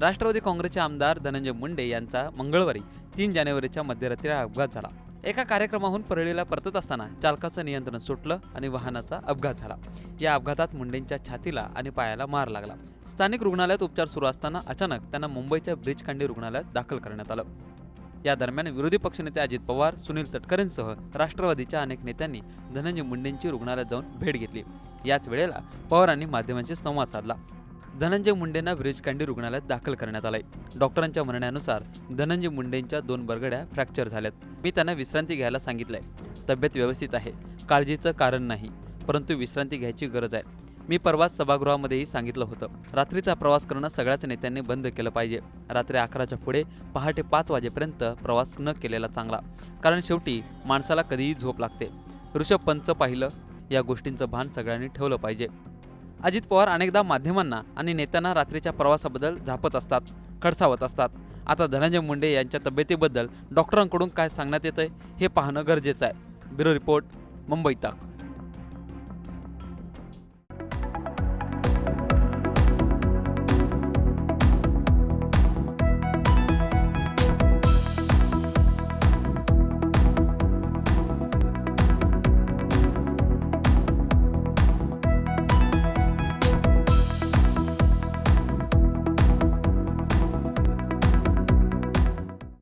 राष्ट्रवादी काँग्रेसचे आमदार धनंजय मुंडे यांचा मंगळवारी 3 जानेवारीच्या मध्यरात्री अपघात झाला। एका कार्यक्रमाहून परळीला परतत असताना चालकाचं नियंत्रण सुटलं आणि वाहनाचा अपघात झाला। या अपघातात मुंडेंच्या छातीला आणि पायाला मार लागला। स्थानिक रुग्णालयात उपचार सुरू असताना अचानक त्यांना मुंबईच्या ब्रीचखंडी रुग्णालयात दाखल करण्यात आलं। या दरम्यान विरोधी पक्षनेते अजित पवार, सुनील तटकरेंसह राष्ट्रवादीच्या अनेक नेत्यांनी धनंजय मुंडेंची रुग्णालयात जाऊन भेट घेतली। याच वेळेला पवारांनी माध्यमांशी संवाद साधला। धनंजय मुंडेंना ब्रीचखंडी रुग्णालयात दाखल करण्यात आलंय। डॉक्टरांच्या म्हणण्यानुसार धनंजय मुंडेंच्या 2 बरगड्या फ्रॅक्चर झाल्यात। मी त्यांना विश्रांती घ्यायला सांगितलंय। तब्येत व्यवस्थित आहे, काळजीचं कारण नाही, परंतु विश्रांती घ्यायची गरज आहे। मी परवाच सभागृहामध्येही सांगितलं होतं, रात्रीचा प्रवास करणं सगळ्याच नेत्यांनी बंद केलं पाहिजे। रात्री 11च्या पुढे पहाटे 5 वाजेपर्यंत प्रवास न केलेला चांगला, कारण शेवटी माणसाला कधीही झोप लागते। ऋषभ पंतचं पाहिलं, या गोष्टींचं भान सगळ्यांनी ठेवलं पाहिजे। अजित पवार अनेकदा माध्यमांना आणि नेत्यांना रात्रीच्या प्रवासाबद्दल झापत असतात, खडसावत असतात। आता धनंजय मुंडे यांच्या तब्येतीबद्दल डॉक्टरांकडून काय सांगण्यात येतंय हे पाहणं गरजेचं आहे। ब्युरो रिपोर्ट, मुंबई तक।